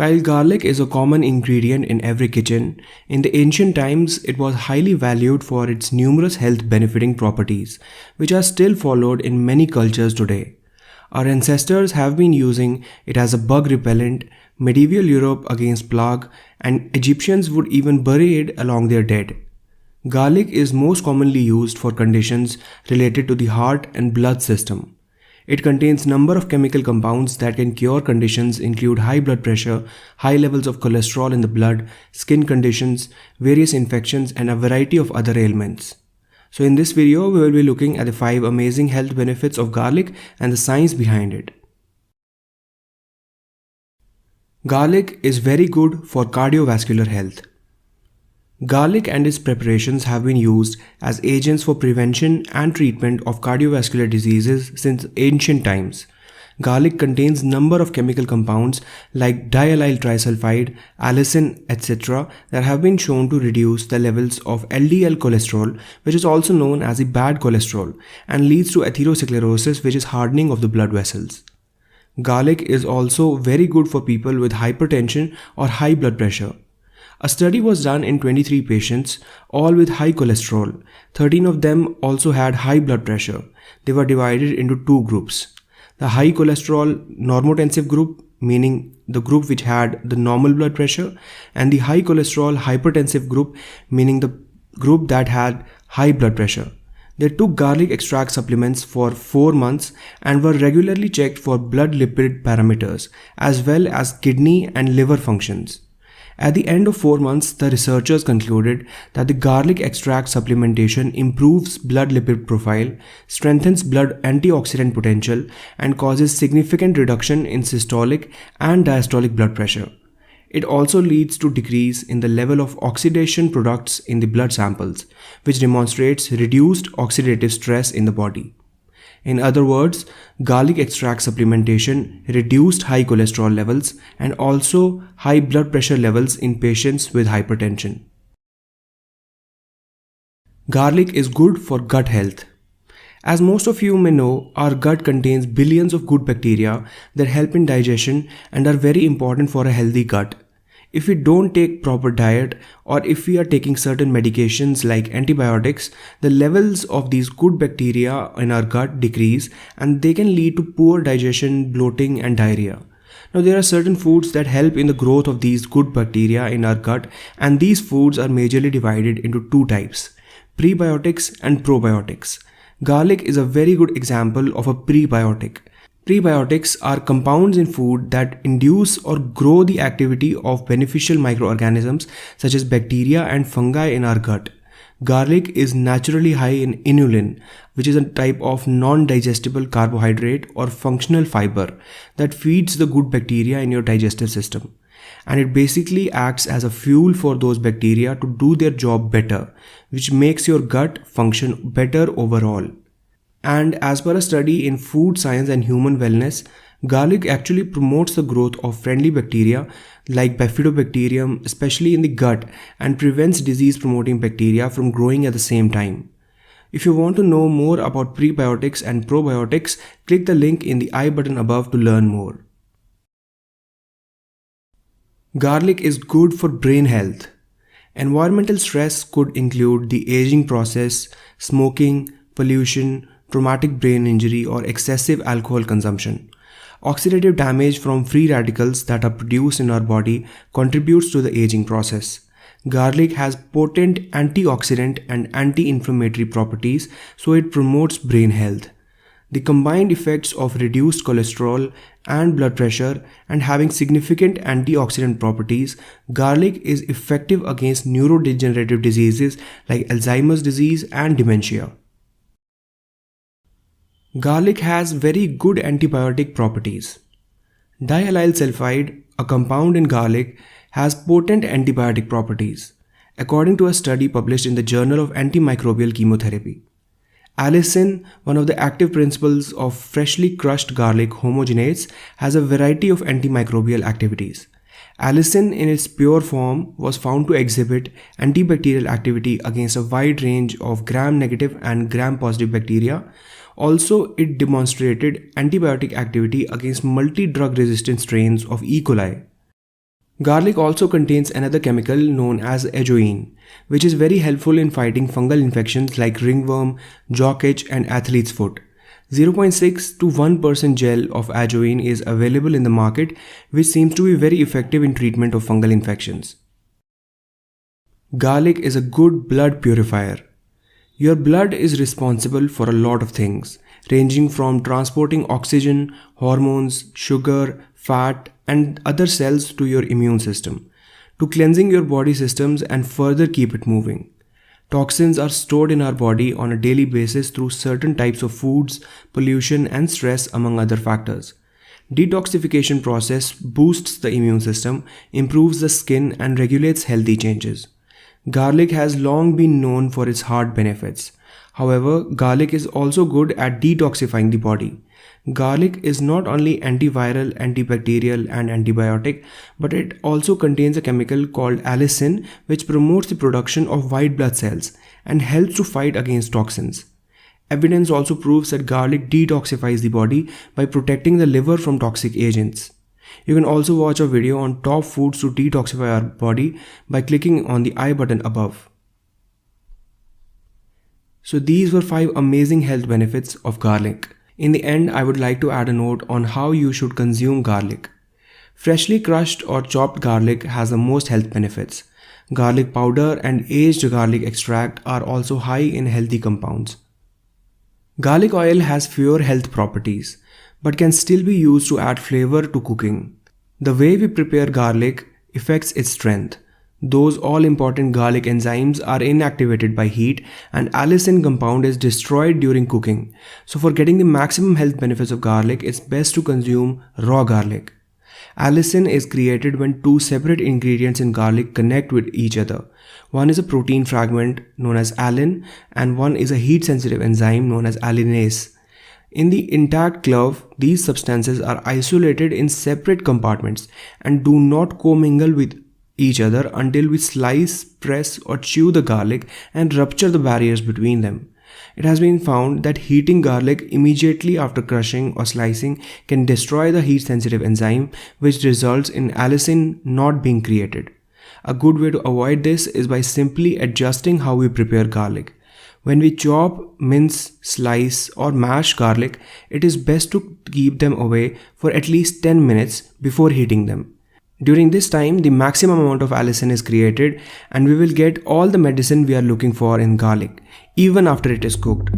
While garlic is a common ingredient in every kitchen, in the ancient times it was highly valued for its numerous health benefiting properties, which are still followed in many cultures today. Our ancestors have been using it as a bug repellent, medieval Europe against plague, and Egyptians would even bury it along their dead. Garlic is most commonly used for conditions related to the heart and blood system. It contains number of chemical compounds that can cure conditions include high blood pressure, high levels of cholesterol in the blood, skin conditions, various infections, and a variety of other ailments. So in this video, we will be looking at the 5 amazing health benefits of garlic and the science behind it. Garlic is very good for cardiovascular health. Garlic and its preparations have been used as agents for prevention and treatment of cardiovascular diseases since ancient times. Garlic contains number of chemical compounds like diallyl trisulfide, allicin, etc. that have been shown to reduce the levels of LDL cholesterol, which is also known as the bad cholesterol, and leads to atherosclerosis, which is hardening of the blood vessels. Garlic is also very good for people with hypertension or high blood pressure. A study was done in 23 patients, all with high cholesterol. 13 of them also had high blood pressure. They were divided into 2 groups. The high cholesterol normotensive group, meaning the group which had the normal blood pressure, and the high cholesterol hypertensive group, meaning the group that had high blood pressure. They took garlic extract supplements for 4 months and were regularly checked for blood lipid parameters as well as kidney and liver functions. At the end of 4 months, the researchers concluded that the garlic extract supplementation improves blood lipid profile, strengthens blood antioxidant potential, and causes significant reduction in systolic and diastolic blood pressure. It also leads to decrease in the level of oxidation products in the blood samples, which demonstrates reduced oxidative stress in the body. In other words, garlic extract supplementation reduced high cholesterol levels and also high blood pressure levels in patients with hypertension. Garlic is good for gut health. As most of you may know, our gut contains billions of good bacteria that help in digestion and are very important for a healthy gut. If we don't take proper diet or if we are taking certain medications like antibiotics, the levels of these good bacteria in our gut decrease and they can lead to poor digestion, bloating and diarrhea. Now there are certain foods that help in the growth of these good bacteria in our gut, and these foods are majorly divided into 2 types: prebiotics and probiotics. Garlic is a very good example of a prebiotic. Prebiotics are compounds in food that induce or grow the activity of beneficial microorganisms such as bacteria and fungi in our gut. Garlic is naturally high in inulin, which is a type of non-digestible carbohydrate or functional fiber that feeds the good bacteria in your digestive system. And it basically acts as a fuel for those bacteria to do their job better, which makes your gut function better overall. And as per a study in Food Science and Human Wellness, garlic actually promotes the growth of friendly bacteria like Bifidobacterium, especially in the gut, and prevents disease-promoting bacteria from growing at the same time. If you want to know more about prebiotics and probiotics, click the link in the I button above to learn more. Garlic is good for brain health. Environmental stress could include the aging process, smoking, pollution, traumatic brain injury, or excessive alcohol consumption. Oxidative damage from free radicals that are produced in our body contributes to the aging process. Garlic has potent antioxidant and anti-inflammatory properties, so it promotes brain health. The combined effects of reduced cholesterol and blood pressure and having significant antioxidant properties, garlic is effective against neurodegenerative diseases like Alzheimer's disease and dementia. Garlic has very good antibiotic properties. Diallyl sulfide, a compound in garlic, has potent antibiotic properties, according to a study published in the Journal of Antimicrobial Chemotherapy. Allicin, one of the active principles of freshly crushed garlic homogenates, has a variety of antimicrobial activities. Allicin in its pure form was found to exhibit antibacterial activity against a wide range of gram-negative and gram-positive bacteria. Also, it demonstrated antibiotic activity against multi-drug resistant strains of E. coli. Garlic also contains another chemical known as ajoine, which is very helpful in fighting fungal infections like ringworm, jock itch, and athlete's foot. 0.6 to 1% gel of ajoine is available in the market, which seems to be very effective in treatment of fungal infections. Garlic is a good blood purifier. Your blood is responsible for a lot of things, ranging from transporting oxygen, hormones, sugar, fat, and other cells to your immune system, to cleansing your body systems and further keep it moving. Toxins are stored in our body on a daily basis through certain types of foods, pollution, and stress, among other factors. Detoxification process boosts the immune system, improves the skin, and regulates healthy changes. Garlic has long been known for its heart benefits. However, garlic is also good at detoxifying the body. Garlic is not only antiviral, antibacterial, and antibiotic, but it also contains a chemical called allicin, which promotes the production of white blood cells and helps to fight against toxins. Evidence also proves that garlic detoxifies the body by protecting the liver from toxic agents. You can also watch a video on top foods to detoxify our body by clicking on the I button above. So these were 5 amazing health benefits of garlic. In the end, I would like to add a note on how you should consume garlic. Freshly crushed or chopped garlic has the most health benefits. Garlic powder and aged garlic extract are also high in healthy compounds. Garlic oil has fewer health properties, but can still be used to add flavor to cooking. The way we prepare garlic affects its strength. Those all-important garlic enzymes are inactivated by heat, and allicin compound is destroyed during cooking. So for getting the maximum health benefits of garlic, it's best to consume raw garlic. Allicin is created when 2 separate ingredients in garlic connect with each other. One is a protein fragment known as allin, and one is a heat-sensitive enzyme known as allinase. In the intact clove, these substances are isolated in separate compartments and do not commingle with each other until we slice, press, or chew the garlic and rupture the barriers between them. It has been found that heating garlic immediately after crushing or slicing can destroy the heat-sensitive enzyme, which results in allicin not being created. A good way to avoid this is by simply adjusting how we prepare garlic. When we chop, mince, slice, or mash garlic, it is best to keep them away for at least 10 minutes before heating them. During this time, the maximum amount of allicin is created and we will get all the medicine we are looking for in garlic, even after it is cooked.